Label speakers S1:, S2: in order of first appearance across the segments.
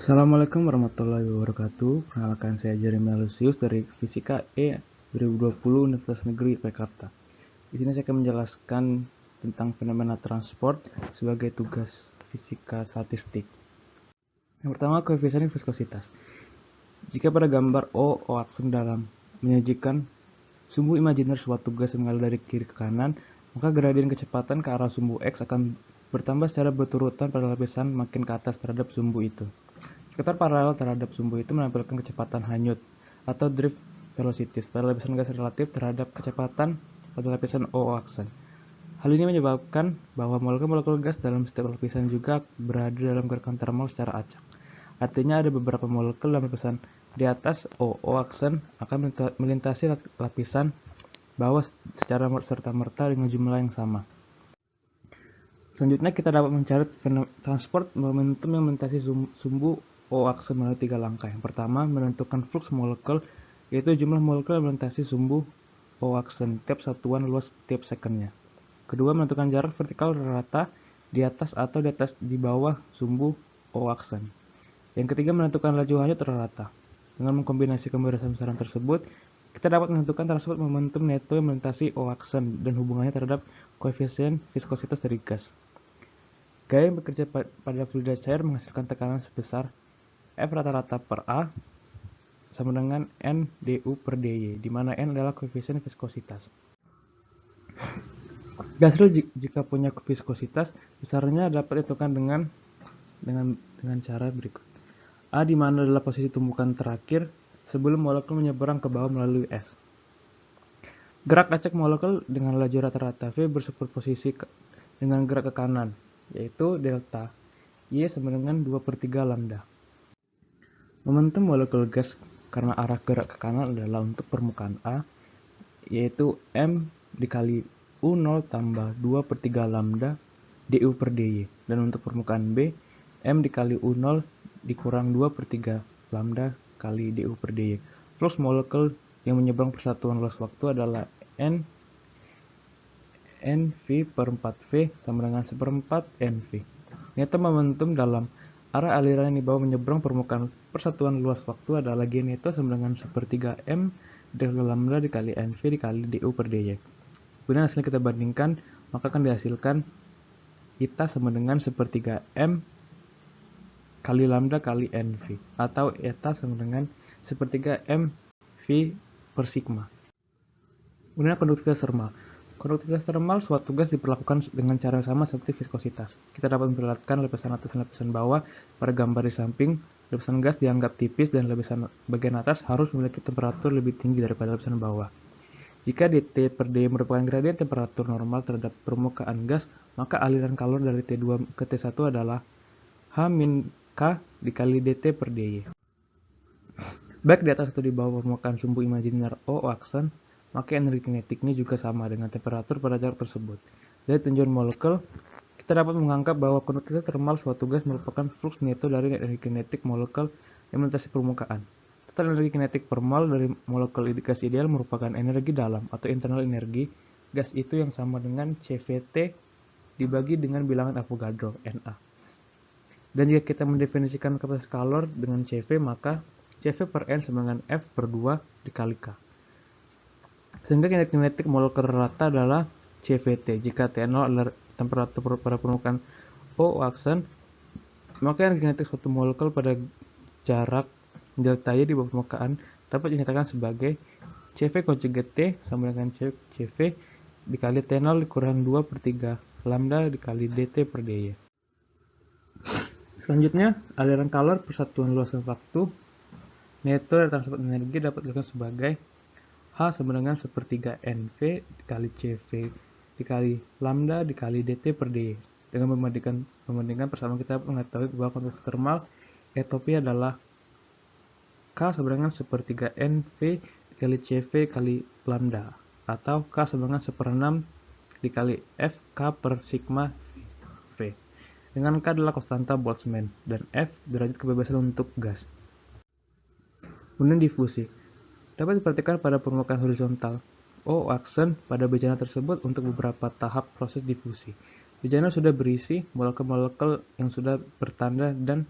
S1: Assalamualaikum warahmatullahi wabarakatuh. Perkenalkan saya Jeremy Lucius dari Fisika E 2020 Universitas Negeri Jakarta. Di sini saya akan menjelaskan tentang fenomena transport sebagai tugas fisika statistik. Yang pertama, koefisien viskositas. Jika pada gambar O aksen dalam menyajikan sumbu imajiner suatu gas yang mengalir dari kiri ke kanan, maka gradien kecepatan ke arah sumbu X akan bertambah secara berturutan pada lapisan makin ke atas terhadap sumbu itu. Sekitar paralel terhadap sumbu itu menampilkan kecepatan hanyut atau drift velocities pada lapisan gas relatif terhadap kecepatan pada lapisan O aksen. Hal ini menyebabkan bahwa molekul-molekul gas dalam setiap lapisan juga berada dalam gerakan termal secara acak. Artinya ada beberapa molekul dalam lapisan di atas O aksen akan melintasi lapisan bawah secara serta-merta dengan jumlah yang sama. Selanjutnya kita dapat mencari transport momentum yang melintasi sumbu O aksen melalui 3 langkah. Yang pertama, menentukan flux molekul, yaitu jumlah molekul yang melintasi sumbu O aksen tiap satuan luas tiap sekunnya. Kedua, menentukan jarak vertikal rata di atas atau di bawah sumbu O aksen. Yang ketiga, menentukan laju hanyut rata. Dengan mengkombinasikan besaran tersebut, kita dapat menentukan transport momentum neto yang melintasi O aksen dan hubungannya terhadap koefisien viskositas dari gas. Gaya yang bekerja pada fluida cair menghasilkan tekanan sebesar F rata-rata per A sama dengan N du per dy, di mana N adalah koefisien viskositas. Gas real jika punya viskositas, besarnya dapat ditentukan dengan cara berikut. A di mana adalah posisi tumpukan terakhir sebelum molekul menyeberang ke bawah melalui S. Gerak acak molekul dengan laju rata-rata V bersuperposisi dengan gerak ke kanan, yaitu delta Y sama dengan 2/3 lambda. Momentum molekul gas karena arah gerak ke kanan adalah untuk permukaan A, yaitu M dikali U0 tambah 2/3 lambda du per dy. Dan untuk permukaan B, M dikali U0 dikurang 2/3 lambda kali du per dy. Flux molekul yang menyeberang persatuan luas waktu adalah NV per 4V sama dengan 1/4 NV. Neto momentum dalam arah aliran yang dibawa menyeberang permukaan persatuan luas waktu adalah G neto sama dengan 1/3 M dari lambda dikali NV dikali du per dy. Kemudian hasilnya kita bandingkan, maka akan dihasilkan eta sama dengan 1/3 M kali lambda kali NV, atau eta sama dengan 1/3 MV per sigma. Kemudian konduktivitas termal. Konduktivitas termal suatu gas diperlakukan dengan cara yang sama seperti viskositas. Kita dapat memperlihatkan lapisan atas dan lapisan bawah pada gambar di samping. Lapisan gas dianggap tipis dan lapisan bagian atas harus memiliki temperatur lebih tinggi daripada lapisan bawah. Jika dt per dy merupakan gradien temperatur normal terhadap permukaan gas, maka aliran kalor dari T2 ke T1 adalah H-K dikali dt per dy. Baik di atas atau di bawah permukaan sumbu imajiner O aksen, maka energi kinetiknya juga sama dengan temperatur pada jarak tersebut. Dari tinjauan molekul, kita dapat menganggap bahwa konduktivitas termal suatu gas merupakan flux neto dari energi kinetik molekul yang melintasi permukaan. Total energi kinetik per mol dari molekul gas ideal merupakan energi dalam atau internal energi gas itu yang sama dengan CVT dibagi dengan bilangan Avogadro, Na. Dan jika kita mendefinisikan kapasitas kalor dengan CV, maka CV per N sama dengan F per 2 dikali K. Sehingga kinetik molekul rata adalah CVT. Jika T0 adalah temperatur pada permukaan O aksen, maka energi kinetik suatu molekul pada jarak delta Y di bawah permukaan dapat dinyatakan sebagai CV konjugat T sama dengan CV dikali T0 dikurang 2/3 lambda dikali dt per dy. Selanjutnya, aliran kalor persatuan luas waktu neto dari transport energi dapat dilihat sebagai H sama dengan 1/3 NV dikali CV dikali lambda dikali dt per dy. Dengan membandingkan persamaan kita mengetahui bahwa konduktivitas termal entropy adalah K sama dengan 1/3 NV dikali CV kali lambda, atau K sama dengan 1/6 dikali F K per sigma V. Dengan K adalah konstanta Boltzmann dan F derajat kebebasan untuk gas. Kemudian difusi. Dapat diperhatikan pada permukaan horizontal O aksen pada bejana tersebut untuk beberapa tahap proses difusi. Bejana sudah berisi molekul-molekul yang sudah bertanda dan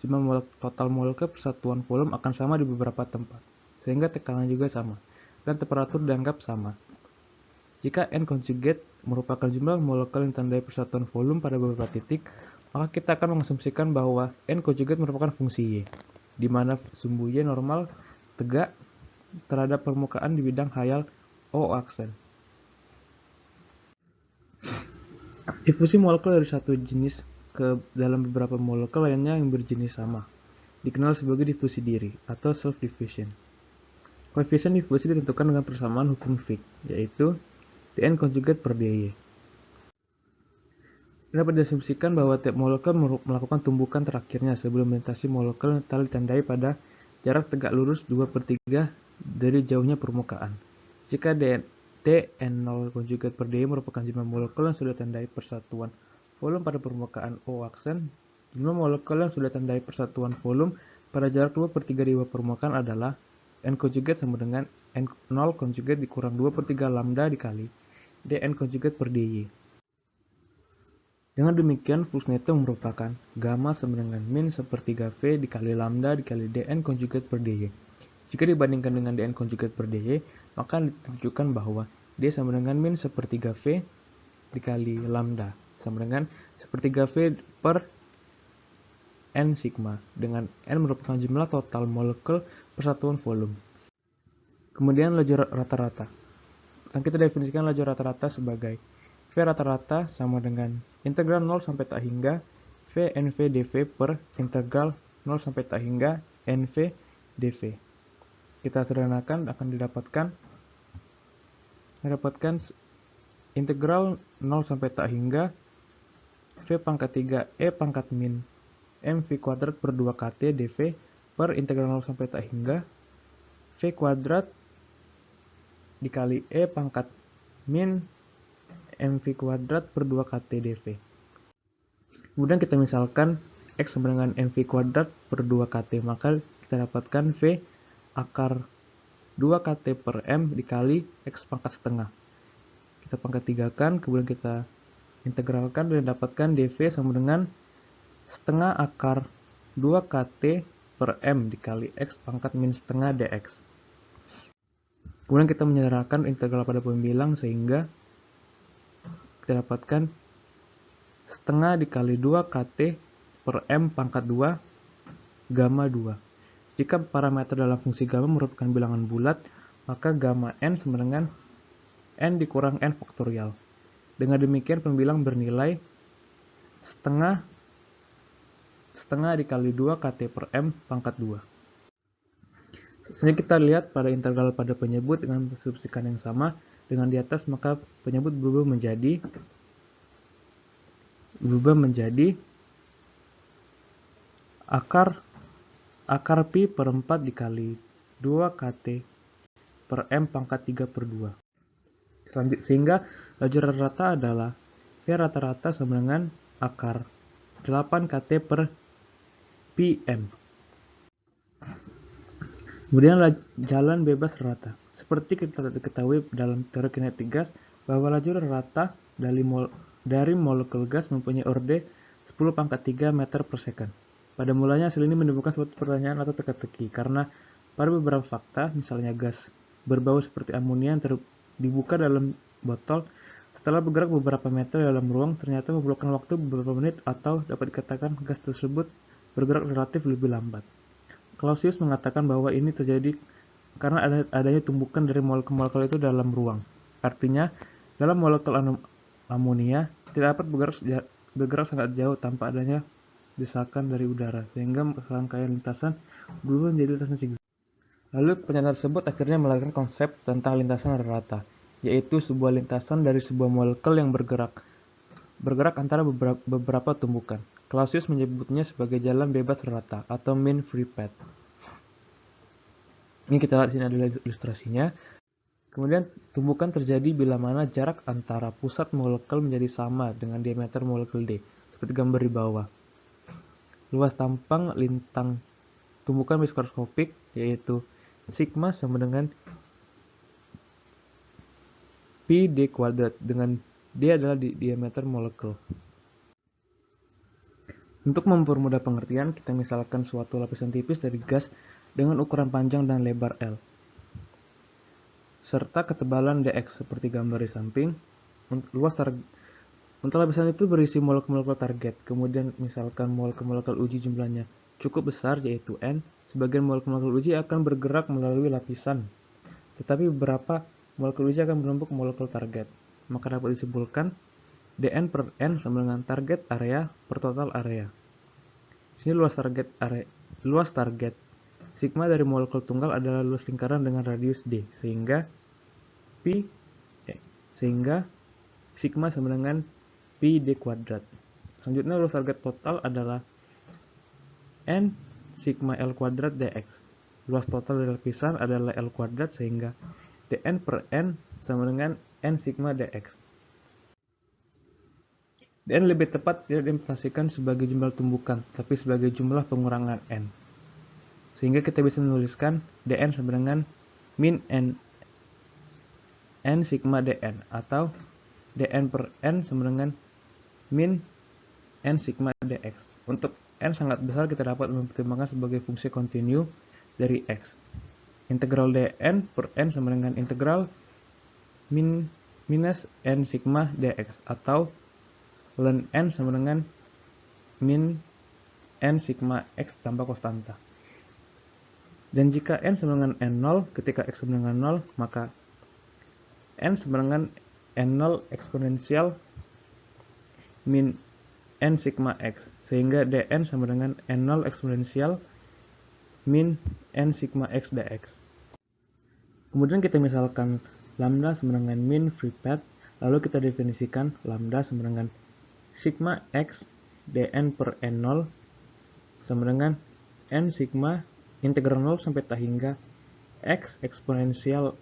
S1: jumlah total molekul persatuan volume akan sama di beberapa tempat, sehingga tekanan juga sama, dan temperatur dianggap sama. Jika N conjugate merupakan jumlah molekul yang ditandai persatuan volume pada beberapa titik, maka kita akan mengasumsikan bahwa N conjugate merupakan fungsi Y, di mana sumbu Y normal tegak terhadap permukaan di bidang hayal O aksen. Difusi molekul dari satu jenis ke dalam beberapa molekul lainnya yang berjenis sama dikenal sebagai difusi diri atau self-diffusion. Koefisien difusi ditentukan dengan persamaan hukum Fick, yaitu dN conjugate per dy. Dapat diasumsikan bahwa tiap molekul melakukan tumbukan terakhirnya sebelum melintasi molekul yang telah ditandai pada jarak tegak lurus 2/3 dari jauhnya permukaan. Jika dN0 conjugate per dy merupakan jumlah molekul yang sudah tandai persatuan volume pada permukaan O aksen, jumlah molekul yang sudah tandai persatuan volume pada jarak 2/3 di bawah permukaan adalah N conjugate sama dengan N0 conjugate dikurang 2/3 lambda dikali dN conjugate per dy. Dengan demikian, flux neto merupakan gamma sama dengan min sepertiga V dikali lambda dikali dN conjugate per dy. Jika dibandingkan dengan dN conjugate per dy, maka ditunjukkan bahwa D sama dengan min sepertiga V dikali lambda sama dengan sepertiga V per N sigma, dengan N merupakan jumlah total molekul persatuan volume. Kemudian laju rata-rata. Dan kita definisikan laju rata-rata sebagai V rata-rata sama dengan integral 0 sampai tak hingga V NV dV per integral 0 sampai tak hingga NV dV. Kita sederhanakan akan didapatkan integral 0 sampai tak hingga V pangkat 3 E pangkat min MV kuadrat per 2 KT dV per integral 0 sampai tak hingga V kuadrat dikali E pangkat min MV kuadrat per 2 KT dV. Kemudian kita misalkan X sama dengan MV kuadrat per 2 KT, maka kita dapatkan V akar 2 KT per M dikali X pangkat setengah. Kita pangkat 3-kan, kemudian kita integralkan dan dapatkan dV sama dengan setengah akar 2 KT per M dikali X pangkat min setengah dx. Kemudian kita menyederhanakan integral pada pembilang sehingga kita dapatkan setengah dikali 2 KT per M pangkat 2 gamma 2. Jika parameter dalam fungsi gamma merupakan bilangan bulat, maka gamma N sama dengan N dikurang N faktorial. Dengan demikian pembilang bernilai setengah dikali 2 KT per M pangkat 2. Selanjutnya kita lihat pada integral pada penyebut dengan substitusikan yang sama dengan di atas, maka penyebut berubah menjadi akar pi per 4 dikali 2 KT per M pangkat 3 per 2. Sehingga laju rata-rata adalah V rata-rata sama dengan akar 8 KT per pi M. Kemudian jalan bebas rata. Seperti kita ketahui dalam teori kinetik gas bahwa laju rata dari molekul gas mempunyai orde 10 pangkat 3 meter per second. Pada mulanya hasil ini menimbulkan suatu pertanyaan atau teka-teki karena pada beberapa fakta, misalnya gas berbau seperti amonia yang dibuka dalam botol, setelah bergerak beberapa meter dalam ruang, ternyata memerlukan waktu beberapa menit atau dapat dikatakan gas tersebut bergerak relatif lebih lambat. Clausius mengatakan bahwa ini terjadi karena adanya tumbukan dari molekul-molekul itu dalam ruang. Artinya, dalam molekul amonia tidak dapat bergerak sangat jauh tanpa adanya desakan dari udara, sehingga rangkaian lintasan berubah menjadi lintasan zigzag. Lalu pernyataan tersebut akhirnya melahirkan konsep tentang lintasan rata, yaitu sebuah lintasan dari sebuah molekul yang bergerak antara beberapa tumbukan. Clausius menyebutnya sebagai jalan bebas rata atau mean free path. Ini kita lihat sini adalah ilustrasinya. Kemudian tumbukan terjadi bila mana jarak antara pusat molekul menjadi sama dengan diameter molekul D, seperti gambar di bawah. Luas tampang lintang tumbukan mikroskopik yaitu sigma sama dengan pi d kuadrat, dengan D adalah diameter molekul. Untuk mempermudah pengertian, kita misalkan suatu lapisan tipis dari gas dengan ukuran panjang dan lebar L, serta ketebalan dx seperti gambar di samping. Untuk lapisan itu berisi molekul-molekul target, kemudian misalkan molekul-molekul uji jumlahnya cukup besar yaitu N, sebagian molekul-molekul uji akan bergerak melalui lapisan, tetapi beberapa molekul uji akan menumpuk molekul target. Maka dapat disimpulkan dN per N sama dengan target area per total area. Sini luas target. Sigma dari molekul tunggal adalah luas lingkaran dengan radius D, sehingga sigma sama dengan pi D kuadrat. Selanjutnya luas target total adalah N sigma L kuadrat dx. Luas total dari lapisan adalah L kuadrat, sehingga dN per N sama dengan N sigma dx. dN lebih tepat tidak diimplikasikan sebagai jumlah tumbukan, tapi sebagai jumlah pengurangan N. Sehingga kita bisa menuliskan dN sama dengan min N sigma dN, atau dN per N sama dengan min N sigma dx. Untuk N sangat besar, kita dapat mempertimbangkan sebagai fungsi kontinu dari X. Integral dN per N sama dengan integral minus N sigma dx, atau ln N sama dengan min N sigma X tanpa konstanta. Dan jika N sama dengan N0, ketika X sama dengan 0, maka N sama dengan N0 eksponensial min N sigma X, sehingga dN sama dengan N0 eksponensial min N sigma X dx. Kemudian kita misalkan lambda sama dengan min free path, lalu kita definisikan lambda sama dengan sigma X dN per N0 sama dengan N sigma integral 0 sampai tak hingga X eksponensial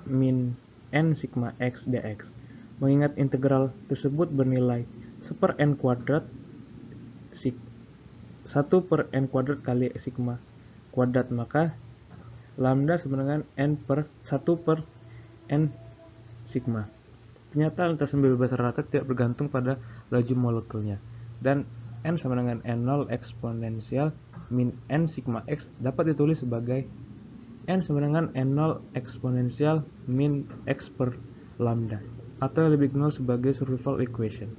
S1: min N sigma X dx. Mengingat integral tersebut bernilai 1 per N kuadrat 1 per N kuadrat kali sigma kuadrat, maka lambda sama dengan N per 1 per N sigma. Ternyata lintasan bebas rata tidak bergantung pada laju molekulnya, dan N sama dengan N0 eksponensial min N sigma X dapat ditulis sebagai N sama dengan N0 eksponensial min X per lambda, atau yang lebih dikenal sebagai survival equation.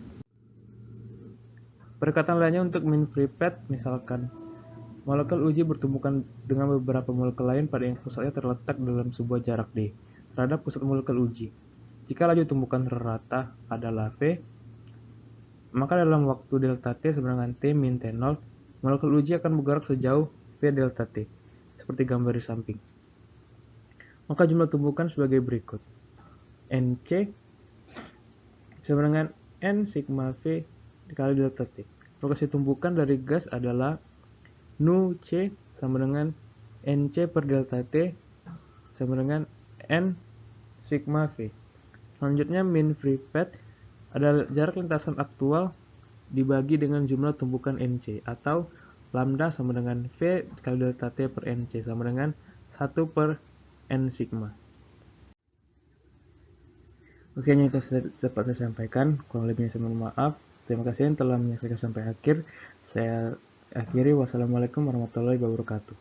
S1: Perkataan lainnya untuk min free path, misalkan molekul uji bertumbukan dengan beberapa molekul lain pada yang pusatnya terletak dalam sebuah jarak D terhadap pusat molekul uji. Jika laju tumbukan rata adalah V, maka dalam waktu delta T sama dengan T min T0, molekul uji akan bergerak sejauh V delta T, seperti gambar di samping. Maka jumlah tumbukan sebagai berikut. NC sama dengan N sigma V dikali delta T. Lokasi tumbukan dari gas adalah nu C sama dengan NC per delta T sama dengan N sigma V. Selanjutnya min free path adalah jarak lintasan aktual dibagi dengan jumlah tumbukan NC, atau lambda sama dengan V dikali delta T per NC sama dengan 1 per N sigma. Oke, ini itu dapat saya sampaikan. Kurang lebihnya saya mohon maaf. Terima kasih yang telah menyaksikan sampai akhir. Saya akhiri. Wassalamualaikum warahmatullahi wabarakatuh.